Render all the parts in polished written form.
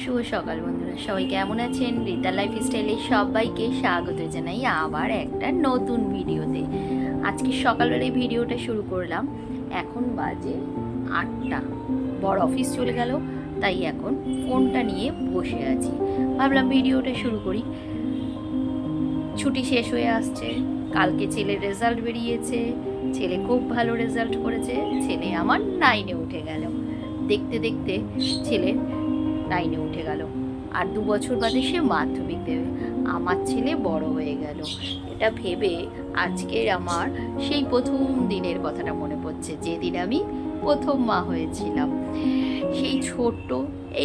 শুভ সকাল বন্ধুরা, সবাই কেমন আছেন? রিতা লাইফস্টাইলে সবাইকে স্বাগত জানাই আবার একটা নতুন ভিডিওতে। আজকে সকালবেলায় ভিডিওটা শুরু করলাম। এখন বাজে 8টা। বড় অফিস চলে গেল, তাই এখন ফোনটা নিয়ে বসে আছি। ভাবলাম ভিডিওটা শুরু করি। ছুটি শেষ হয়ে আসছে, কালকে ছেলের রেজাল্ট বেরিয়েছে। ছেলে খুব ভালো রেজাল্ট করেছে। ছেলে আমার 9-এ উঠে গেল। দেখতে দেখতে ছেলে 9-এ উঠে গেল, আর 2 বছর বাদে সে মাধ্যমিক দেবে। আমার ছেলে বড় হয়ে গেল। এটা ভেবে আজকের আমার সেই প্রথম দিনের কথাটা মনে পড়ছে, যেদিন আমি প্রথম মা হয়েছিলাম। সেই ছোট্ট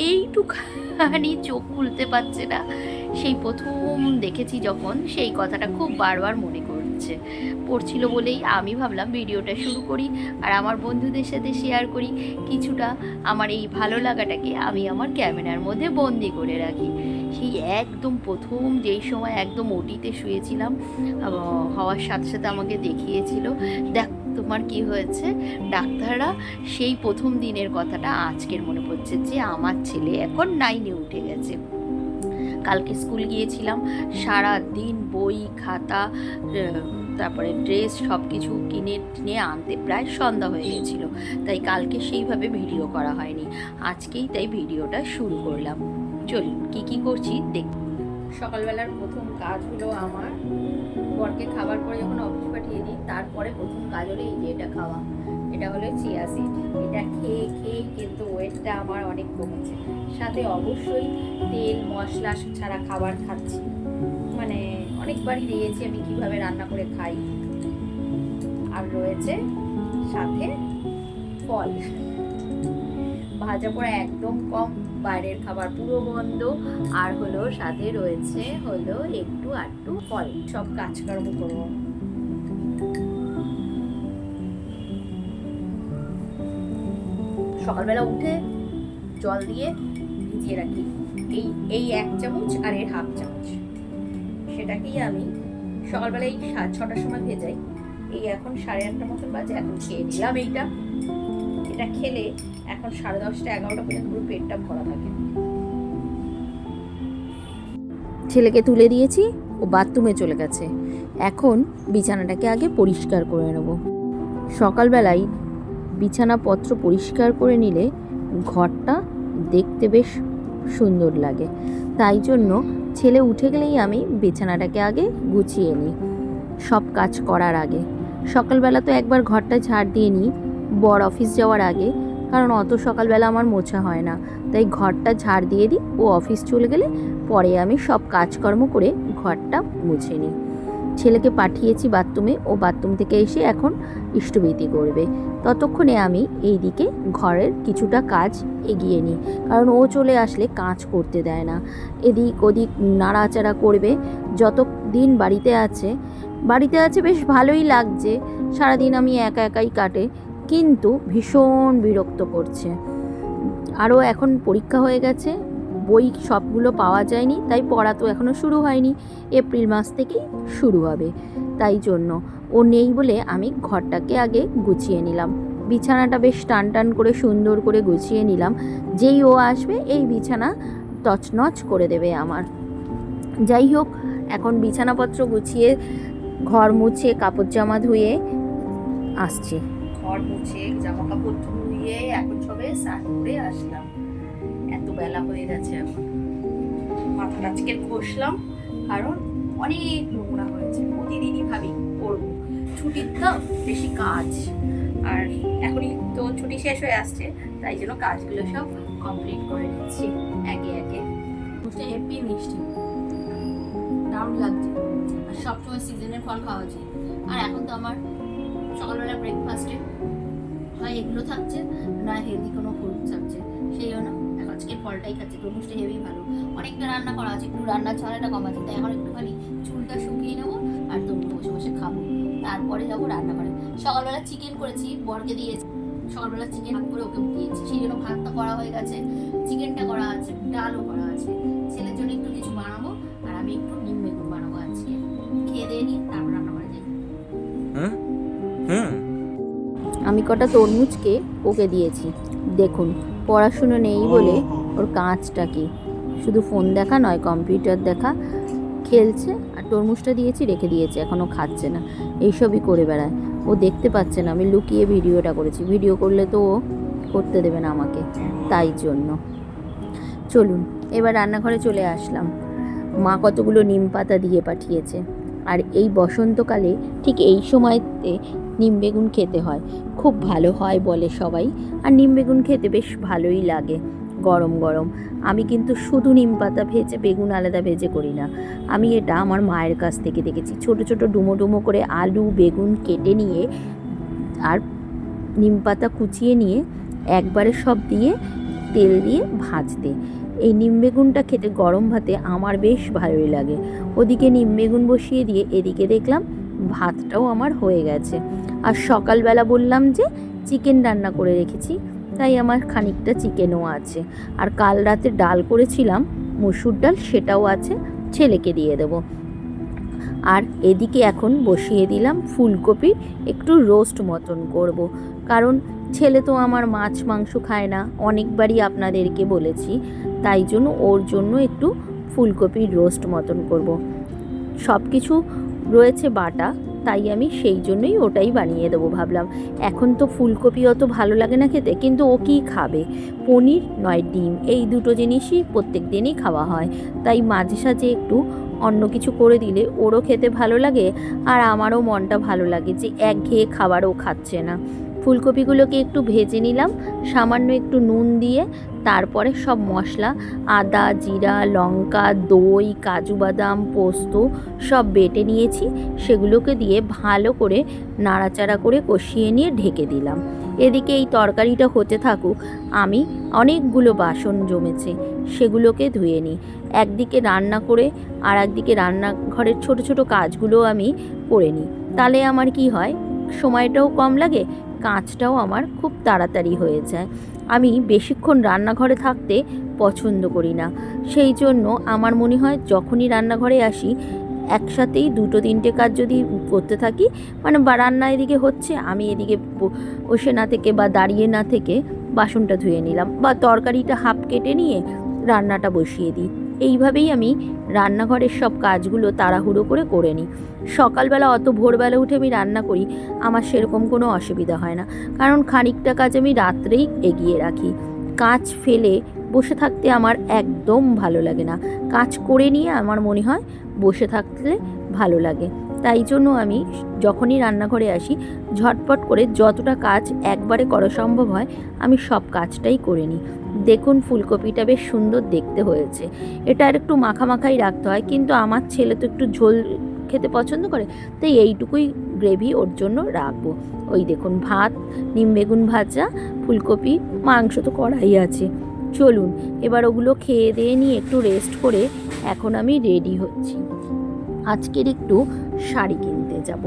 এইটুখানি চোখ খুলতে পারছে না, সেই প্রথম দেখেছি যখন, সেই কথাটা খুব বারবার মনে পড়ছিল বলেই আমি ভাবলাম ভিডিওটা শুরু করি আর আমার বন্ধুদের সাথে শেয়ার করি। কিছুটা আমার এই ভালো লাগাটাকে আমি আমার ক্যামেরার মধ্যে বন্দি করে রাখি। সেই একদম প্রথম যেই সময় একদম ওটিতে শুয়েছিলাম, হওয়ার সাথে সাথে আমাকে দেখিয়েছিল, দেখ তোমার কি হয়েছে। ডাক্তাররা সেই প্রথম দিনের কথাটা আজকের মনে পড়ছে, যে আমার ছেলে এখন 9-এ উঠে গেছে। কালকে স্কুল গিয়েছিলাম, সারা দিন বই খাতা তারপরে ড্রেস সব কিছু কিনে আনতে প্রায় সন্ধ্যা হয়ে গেছিল, তাই কালকে সেইভাবে ভিডিও করা হয়নি। আজকেই তাই ভিডিওটা শুরু করলাম। চলুন কি করছি দেখ। সকালবেলার প্রথম কাজ হলো আমার, বরকে খাবার করে যখন অফিস পাঠিয়ে দিই, তারপরে প্রথম কাজ হলো এই যে এটা খাওয়া। এটা হলো চিয়া সিড। এটা খেয়ে কিন্তু ওয়েটটা আমার অনেক কমেছে। সাথে অবশ্যই তেল মশলা ছাড়া খাবার খাচ্ছি, মানে অনেকবারই দিয়েছি আমি কিভাবে রান্না করে খাই। আর রয়েছে সাথে ফল, ভাজা পোড়া একদম কম, বাইরের খাবার পুরো বন্ধ। আর হলো সাথে রয়েছে হলো একটু আধটু ফল। সব কাজকর্ম করবো। সকালবেলা উঠে জল দিয়ে ভিজিয়ে রাখি এই 1 চামচ আর এর 1/2 চামচ। সেটাকেই আমি সকালবেলা এই 6টার সময় ভেজাই। এই এখন 8:30 মতন বাজে, এখন খেয়ে নিলাম এটা খেলে এখন 10:30 11টা পর্যন্ত পুরো পেটটা ভরা থাকে। ছেলেকে তুলে দিয়েছি, ও বাথরুমে চলে গেছে। এখন বিছানাটাকে আগে পরিষ্কার করে নেব। সকালবেলায় বিছানাপত্র পরিষ্কার করে নিলে ঘরটা দেখতে বেশ সুন্দর লাগে, তাই জন্য ছেলে উঠে গেলেই আমি বিছানাটাকে আগে গুছিয়ে নিই সব কাজ করার আগে। সকালবেলা তো একবার ঘরটা ঝাড় দিয়ে নিই বর অফিস যাওয়ার আগে, কারণ অত সকালবেলা আমার মোছা হয় না, তাই ঘরটা ঝাড় দিয়ে দিই। ও অফিস চলে গেলে পরে আমি সব কাজকর্ম করে ঘরটা মুছে নিই। ছেলেকে পাঠিয়েছি বাথরুমে, ও বাথরুম থেকে এসে এখন ইষ্টভৃতি করবে। ততক্ষণে আমি এই দিকে ঘরের কিছুটা কাজ এগিয়ে নিই, কারণ ও চলে আসলে কাজ করতে দেয় না। এদিক ওদিক নাড়াচাড়া করবে। যত দিন বাড়িতে আছে বেশ ভালোই লাগছে। সারাদিন আমি একাই কাটে, কিন্তু ভীষণ বিরক্ত করছে। আরও এখন পরীক্ষা হয়ে গেছে, বই সবগুলো পাওয়া যায়নি, তাই পড়া তো এখনও শুরু হয়নি। এপ্রিল মাস থেকেই শুরু হবে, তাই জন্য ও নেই বলে আমি ঘরটাকে আগে গুছিয়ে নিলাম। বিছানাটা বেশ টান করে সুন্দর করে গুছিয়ে নিলাম। যেই ও আসবে এই বিছানা তছনছ করে দেবে আমার। যাই হোক, এখন বিছানাপত্র গুছিয়ে ঘর মুছে কাপড় জামা ধুয়ে আসছি। ঘর মুছে জামা কাপড় ধুয়ে এখন সবে স্নান করে আসলাম। এত বেলা হয়ে গেছে, এখন মাথাটা আজকে ঘষলাম, কারণ অনেক নোংরা হয়েছে। প্রতিদিনই ভাবি করবো, ছুটির তো বেশি কাজ, আর এখনই তো ছুটি শেষ হয়ে আসছে, তাই জন্য কাজগুলো সব কমপ্লিট করে নিচ্ছি একে একে। হেপি মিষ্টি দারুণ লাগছে, আর সবসময় সিজনের ফল খাওয়া উচিত। আর এখন তো আমার সকালবেলা ব্রেকফাস্টে হয় এগুলো থাকছে, না হেলদি কোনো ফ্রুট থাকছে, সেই জন্য আজকে ফলটাই খাচ্ছি। তরমুজটা হেভি ভালো। অনেকটা রান্না করা আছে, একটু রান্নার ঝালটা কম আছে, তাই এখন একটুখানি চুলটা শুকিয়ে নেবো আর তরমুজ বসে বসে খাবো, তারপরে যাবো রান্না করে। সকালবেলা চিকেন করেছি, বরকে দিয়েছি। সকালবেলা চিকেন ভাত করে ওকে দিয়েছি, সেই জন্য ভাতটা করা হয়ে গেছে, চিকেনটা করা আছে, ডালও করা আছে। ছেলের জন্য একটু কিছু বানাবো, আর আমি একটু নিম বেগুন বানাবো আজকে। খেয়ে দিয়ে নিয়ে তারপর রান্না করে যাই। আমি কটা তরমুজকে ওকে দিয়েছি। দেখুন, পড়াশুনো নেই বলে ওর কাজটা কি, শুধু ফোন দেখা নয়, কম্পিউটার দেখা, খেলছে। আর তরমুজটা দিয়েছি, রেখে দিয়েছে, এখনও খাচ্ছে না, এইসবই করে বেড়ায়। ও দেখতে পাচ্ছে না আমি লুকিয়ে ভিডিওটা করেছি, ভিডিও করলে তো ও করতে দেবে না আমাকে, তাই জন্য। চলুন এবার রান্নাঘরে চলে আসলাম। মা কতগুলো নিম পাতা দিয়ে পাঠিয়েছে। আর এই বসন্তকালে ঠিক এই সময়তে নিম বেগুন খেতে হয়, খুব ভালো হয় বলে সবাই। আর নিম বেগুন খেতে বেশ ভালোই লাগে গরম গরম। আমি কিন্তু শুধু নিম পাতা ভেজে, বেগুন আলাদা ভেজে করি না। আমি এটা আমার মায়ের কাছ থেকে দেখেছি, ছোট ছোট ডুমো ডুমো করে আলু বেগুন কেটে নিয়ে আর নিম পাতা কুচিয়ে নিয়ে একবারে সব দিয়ে তেল দিয়ে ভাজতে। এই নিম বেগুনটা খেতে গরম ভাতে আমার বেশ ভালোই লাগে। ওদিকে নিম বেগুন বসিয়ে দিয়ে এদিকে দেখলাম ভাতটাও আমার হয়ে গেছে। আর সকালবেলা বললাম যে চিকেন রান্না করে রেখেছি, তাই আমার খানিকটা চিকেনও আছে। আর কাল রাতে ডাল করেছিলাম, মসুর ডাল, সেটাও আছে, ছেলেকে দিয়ে দেবো। আর এদিকে এখন বসিয়ে দিলাম ফুলকপির একটু রোস্ট মতন করব, কারণ ছেলে তো আমার মাছ মাংস খায় না, অনেকবারই আপনাদেরকে বলেছি, তাই জন্য ওর জন্য একটু ফুলকপির রোস্ট মতন করব। সব কিছু রয়েছে বাটা, তাই আমি সেই জন্যই ওটাই বানিয়ে দেবো ভাবলাম। এখন তো ফুলকপি অত ভালো লাগে না খেতে, কিন্তু ও কি খাবে, পনির নয় ডিম, এই দুটো জিনিসই প্রত্যেক দিনই খাওয়া হয়। তাই মাঝে সাঝে একটু অন্য কিছু করে দিলে ওরও খেতে ভালো লাগে, আর আমারও মনটা ভালো লাগে যে একঘেয়ে খাবারও খাচ্ছে না। ফুলকপিগুলোকে একটু ভেজে নিলাম সামান্য একটু নুন দিয়ে, তারপরে সব মশলা আদা জিরা লঙ্কা দই কাজু বাদাম পোস্ত সব বেটে নিয়েছি, সেগুলোকে দিয়ে ভালো করে নাড়াচাড়া করে কষিয়ে নিয়ে ঢেকে দিলাম। এদিকে এই তরকারিটা হতে থাকুক, আমি অনেকগুলো বাসন জমেছে সেগুলোকে ধুয়ে নিই। একদিকে রান্না করে আর একদিকে রান্নাঘরের ছোট ছোট কাজগুলো আমি করে নিই, তাহলে আমার কি হয়, সময়টাও কম লাগে, কাজটাও আমার খুব তাড়াতাড়ি হয়ে যায়। আমি বেশিক্ষণ রান্নাঘরে থাকতে পছন্দ করি না, সেই জন্য আমার মনে হয় যখনই রান্নাঘরে আসি একসাথেই দুটো তিনটে কাজ যদি করতে থাকি, মানে বা রান্না এদিকে হচ্ছে আমি এদিকে বসে না থেকে বা দাঁড়িয়ে না থেকে বাসনটা ধুয়ে নিলাম, বা তরকারিটা হাফ কেটে নিয়ে রান্নাটা বসিয়ে দিই। এইভাবেই আমি রান্নাঘরের সব কাজগুলো তাড়াহুড়ো করে নিই। সকালবেলা অত ভোরবেলা উঠে আমি রান্না করি, আমার সেরকম কোনো অসুবিধা হয় না, কারণ খানিকটা কাজ আমি রাত্রেই এগিয়ে রাখি। কাজ ফেলে বসে থাকতে আমার একদম ভালো লাগে না, কাজ করে নিয়ে আমার মনে হয় বসে থাকলে ভালো লাগে। তাই জন্য আমি যখনই রান্নাঘরে আসি ঝটপট করে যতটা কাজ একবারে করা সম্ভব হয় আমি সব কাজটাই করে নিই। দেখুন ফুলকপিটা বেশ সুন্দর দেখতে হয়েছে। এটা আর একটু মাখামাখাই রাখতে হয়, কিন্তু আমার ছেলে তো একটু ঝোল খেতে পছন্দ করে, তাই এইটুকুই গ্রেভি ওর জন্য রাখবো। ওই দেখুন ভাত, নিম বেগুন ভাজা, ফুলকপি, মাংস তো কড়াই আছে। চলুন এবার ওগুলো খেয়ে দিয়ে নিয়ে একটু রেস্ট করে এখন আমি রেডি হচ্ছি। আজকের একটু শাড়ি কিনতে যাব,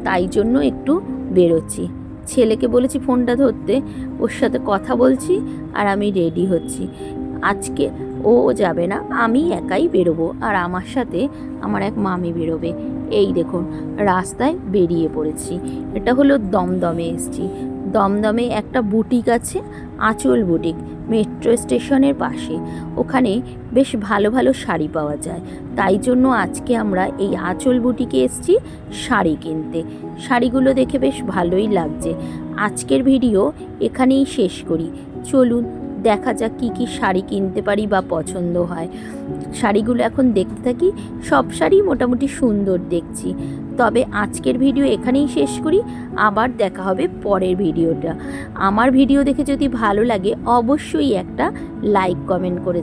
তাই জন্য একটু বেরোচ্ছি। ছেলেকে বলেছি ফোনটা ধরতে, ওর সাথে কথা বলছি আর আমি রেডি হচ্ছি। আজকে ও যাবে না, আমি একাই বেরোবো, আর আমার সাথে আমার এক মামি বেরোবে। এই দেখুন রাস্তায় বেরিয়ে পড়েছি। এটা হলো দমদমে এসছি। দমদমে একটা বুটিক আছে, আঁচল বুটিক, মেট্রো স্টেশনের পাশে। ওখানে বেশ ভালো ভালো শাড়ি পাওয়া যায়, তাই জন্য আজকে আমরা এই আঁচল বুটিকে এসছি শাড়ি কিনতে। শাড়িগুলো দেখে বেশ ভালোই লাগছে। আজকের ভিডিও এখানেই শেষ করি। চলুন দেখা যাক কী কী শাড়ি কিনতে পারি বা পছন্দ হয়। শাড়িগুলো এখন দেখতে থাকি, সব শাড়ি মোটামুটি সুন্দর দেখছি। তবে আজকের ভিডিও এখানেই শেষ করি, আবার দেখা হবে পরের ভিডিওটা। আমার ভিডিও দেখে যদি ভালো লাগে অবশ্যই একটা লাইক কমেন্ট করে